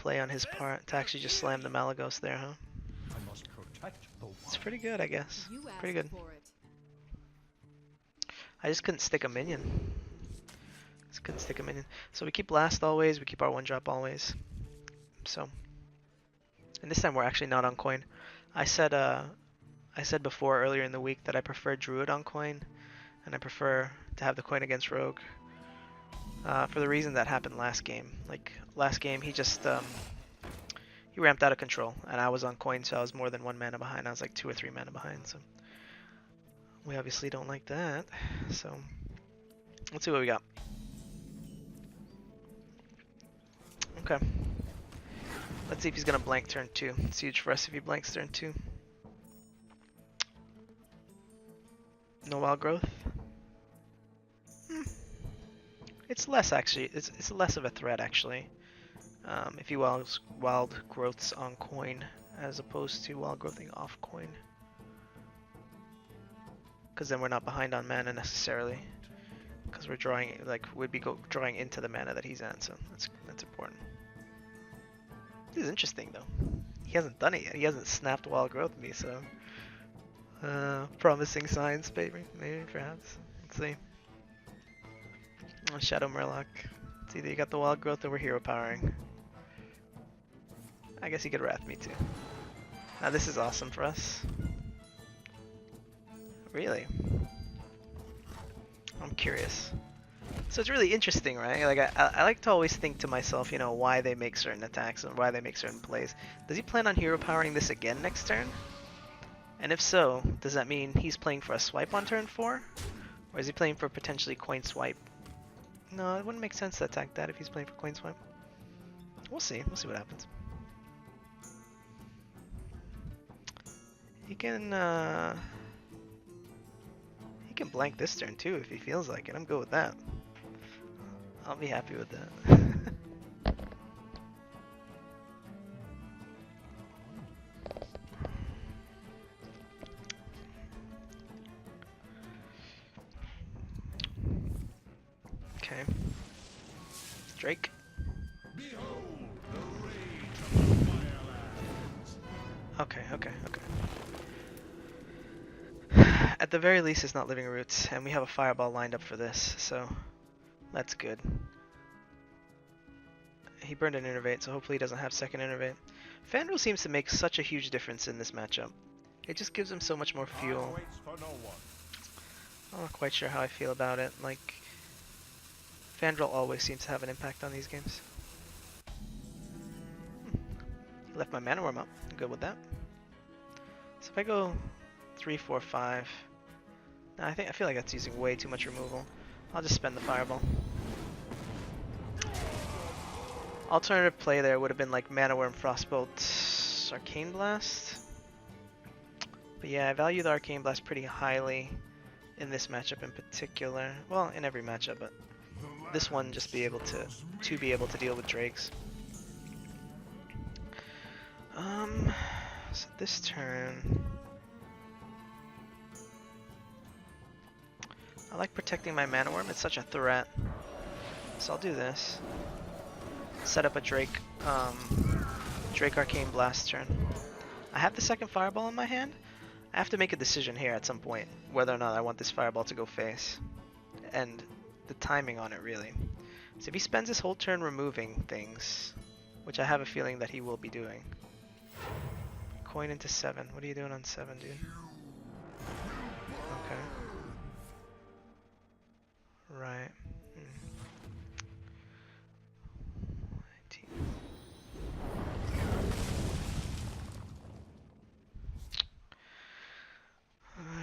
play on his part to actually just slam the Malagos there, huh? It's pretty good, I guess. Pretty good. I just couldn't stick a minion. Just couldn't stick a minion. So we keep Blast always, we keep our 1-drop always. So, and this time we're actually not on coin. I said before earlier in the week that I prefer Druid on coin, and I prefer to have the coin against Rogue. For the reason that happened last game. Like last game, he just he ramped out of control, and I was on coin, so I was more than 1 mana behind. I was like 2 or 3 mana behind, so we obviously don't like that. So let's see what we got. Okay. Let's see if he's gonna blank turn 2. It's huge for us if he blanks turn 2. No wild growth. It's less actually. It's less of a threat actually. If he wild growths on coin as opposed to wild growthing off coin, because then we're not behind on mana necessarily. Because we're drawing, like, we'd be drawing into the mana that he's at, so that's important. This is interesting though. He hasn't done it yet. He hasn't snapped wild growth me, so promising signs, maybe perhaps. Let's see. Oh, Shadow Murloc. It's either you got the wild growth or we're hero powering. I guess he could wrath me too. Now this is awesome for us. Really? I'm curious. So it's really interesting, right? Like I like to always think to myself, you know, why they make certain attacks and why they make certain plays. Does he plan on hero powering this again next turn? And if so, does that mean he's playing for a swipe on turn 4? Or is he playing for potentially coin swipe? No, it wouldn't make sense to attack that if he's playing for coin swipe. We'll see. We'll see what happens. He can blank this turn too if he feels like it. I'm good with that. I'll be happy with that. Okay. Drake. Okay. At the very least, it's not Living Roots, and we have a Fireball lined up for this, so that's good. He burned an Innervate, so hopefully he doesn't have second Innervate. Fandral seems to make such a huge difference in this matchup. It just gives him so much more fuel. I'm not quite sure how I feel about it. Like, Fandral always seems to have an impact on these games. Left my mana worm up. I'm good with that. So if I go 3, 4, 5. No, I feel like that's using way too much removal. I'll just spend the Fireball. Alternative play there would have been like Mana Worm, Frostbolt, Arcane Blast. But yeah, I value the Arcane Blast pretty highly in this matchup in particular. Well, in every matchup, but this one just be able to be able to deal with Drakes. So this turn, I like protecting my Mana Worm. It's such a threat. So I'll do this. Set up a Drake Arcane Blast turn. I have the second Fireball in my hand. I have to make a decision here at some point whether or not I want this Fireball to go face. And the timing on it, really. So if he spends his whole turn removing things, which I have a feeling that he will be doing. Coin into 7. What are you doing on 7, dude? Okay. Right.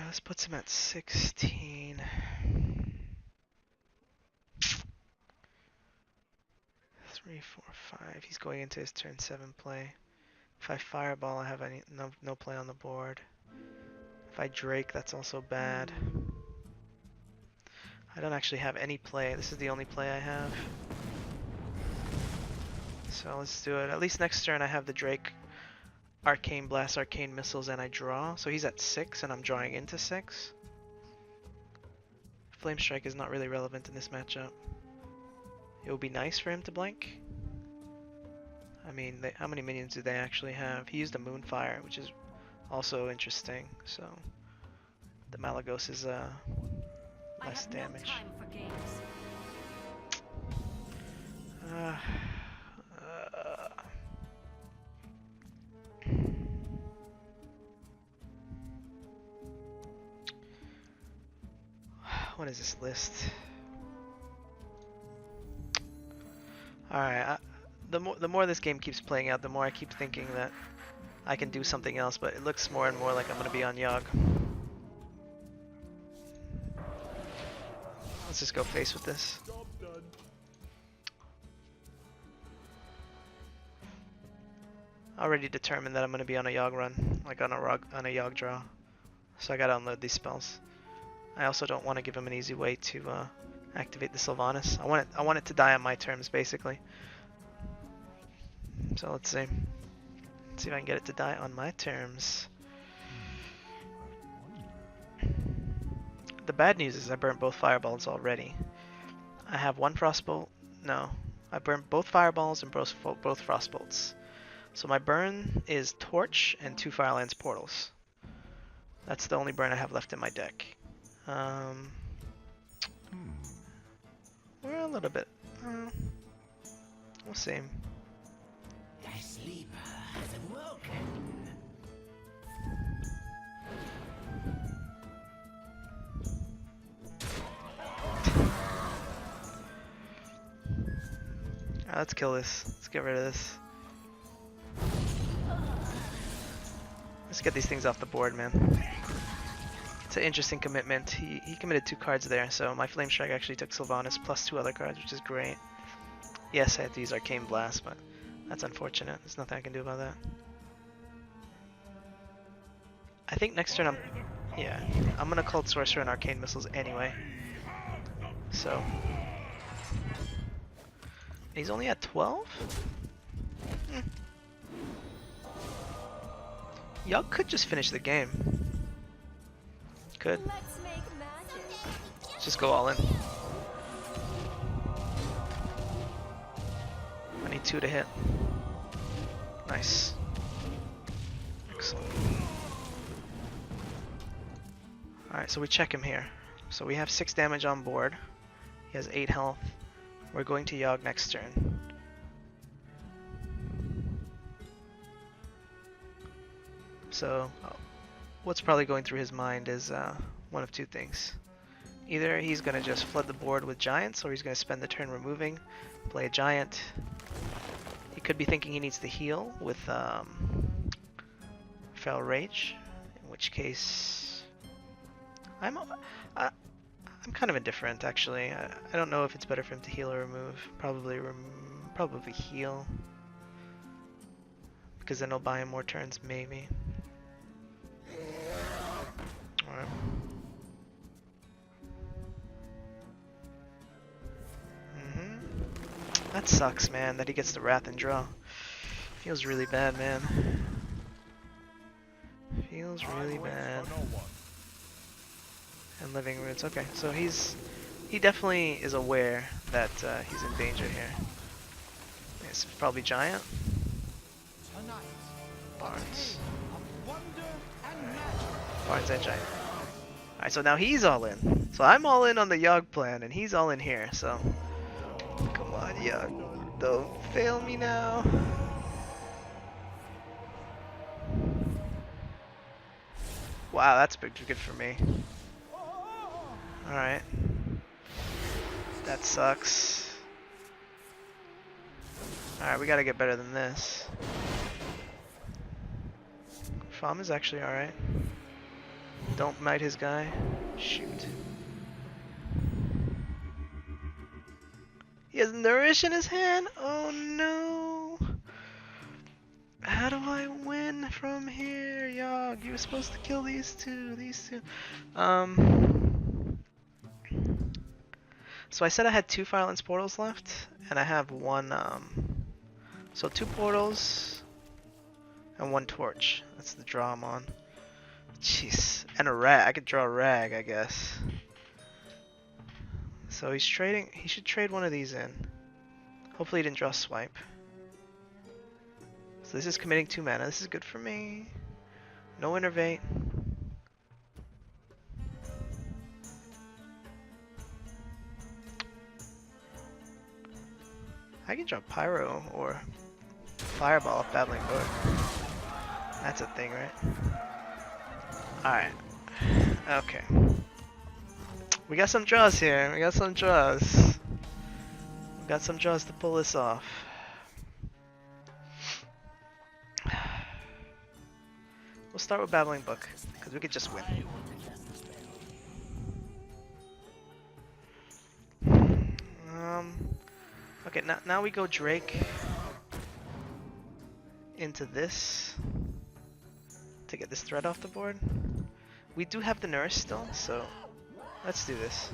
This puts him at 16. 3, 4, 5. He's going into his turn 7 play. If I Fireball, I have no play on the board. If I Drake, that's also bad. I don't actually have any play. This is the only play I have. So let's do it. At least next turn I have the Drake, Arcane Blast, Arcane Missiles, and I draw. So he's at 6 and I'm drawing into 6. Flame Strike is not really relevant in this matchup. It would be nice for him to blank. I mean, how many minions do they actually have? He used a Moonfire, which is also interesting. So the Malagos is less damage. Uh, what is this list? Alright, the more this game keeps playing out, the more I keep thinking that I can do something else, but it looks more and more like I'm going to be on Yogg. Let's just go face with this. Already determined that I'm going to be on a Yogg run, like on a Yogg draw. So I gotta unload these spells. I also don't want to give him an easy way to activate the Sylvanas. I want it to die on my terms, basically. So let's see. Let's see if I can get it to die on my terms. The bad news is I burnt both fireballs already. I have one frostbolt. No, I burnt both fireballs and both frostbolts. So my burn is torch and 2 Firelands portals. That's the only burn I have left in my deck. We're a little bit. We'll see. Thy sleeper has awoken. Alright, let's kill this. Let's get rid of this. Let's get these things off the board, man. It's an interesting commitment. He committed 2 cards there, so my Flame Strike actually took Sylvanas plus 2 other cards, which is great. Yes, I had to use Arcane Blast, but that's unfortunate. There's nothing I can do about that. I think next turn I'm gonna Cold Sorcerer and Arcane Missiles anyway. So he's only at 12? Yogg could just finish the game. Could. Let's just go all in. I need 2 to hit. Nice. Excellent. Alright, so we check him here. So we have 6 damage on board. He has 8 health. We're going to Yogg next turn. So what's probably going through his mind is one of 2 things. Either he's going to just flood the board with giants, or he's going to spend the turn removing, play a giant. He could be thinking he needs to heal with Feral Rage, in which case I'm kind of indifferent, actually. I don't know if it's better for him to heal or remove. Probably heal, because then he'll buy him more turns, maybe. Alright. That sucks, man, that he gets the Wrath and draw. Feels really bad, man. Feels really bad. And Living Roots. Okay, so he definitely is aware that he's in danger here. It's probably Giant. Barnes. Barnes and Giant. Alright, so now he's all in. So I'm all in on the Yogg plan, and he's all in here, so... Come on, Yogg. Don't fail me now. Wow, that's big good for me. Alright. That sucks. Alright, we gotta get better than this. Farm is actually alright. Don't mite his guy. Shoot. He has Nourish in his hand? Oh no! How do I win from here, Yogg? You were supposed to kill these two. So I said I had 2 Firelands portals left, and I have 1, so 2 portals and 1 torch. That's the draw I'm on. Jeez, and a rag. I could draw a rag, I guess. So he's trading. He should trade one of these in. Hopefully he didn't draw swipe. So this is committing 2 mana. This is good for me. No innervate. I can draw Pyro or Fireball off Babbling Brook. That's a thing, right? Alright. Okay. We got some draws here. We got some draws. We got some draws to pull this off. We'll start with Babbling Book, because we could just win. Okay, now we go Drake into this to get this threat off the board. We do have the Nourish still, so let's do this.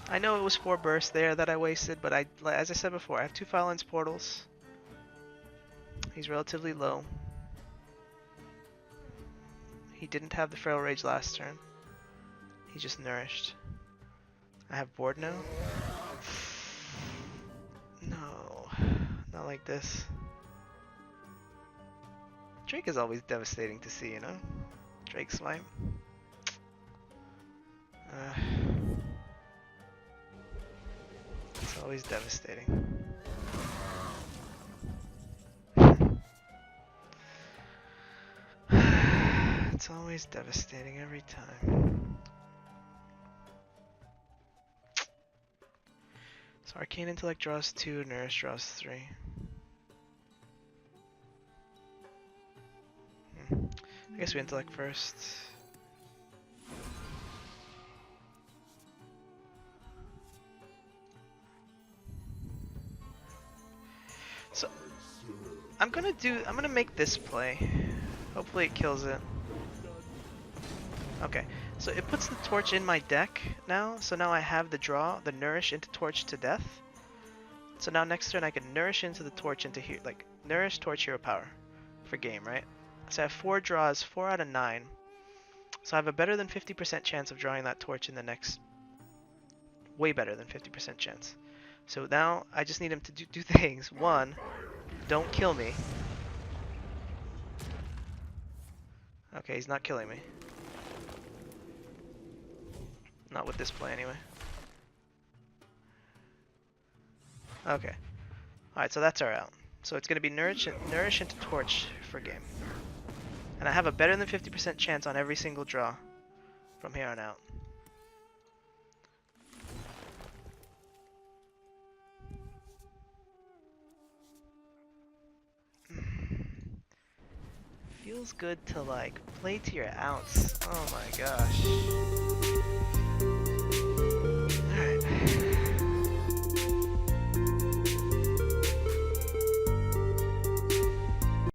I know it was 4 bursts there that I wasted, but as I said before, I have 2 Firelands portals. He's relatively low. He didn't have the Feral Rage last turn. He just Nourished. I have board now. No, not like this. Drake is always devastating to see, you know? Drake Swipe. It's always devastating. It's always devastating every time. So Arcane Intellect draws 2, Nourish draws 3. I guess we Intellect first. So I'm gonna make this play. Hopefully it kills it. Okay, so it puts the Torch in my deck now, so now I have the draw, the Nourish into Torch to death. So now next turn I can Nourish into the Torch into here, like Nourish, Torch, Hero Power for game, right? So I have 4 draws, 4 out of 9. So I have a better than 50% chance of drawing that Torch in the next, way better than 50% chance. So now I just need him to do things. 1, don't kill me. Okay, he's not killing me. Not with this play anyway. Okay. Alright, so that's our out. So it's going to be Nourish into Torch for game. And I have a better than 50% chance on every single draw from here on out. Feels good to like play to your outs. Oh my gosh.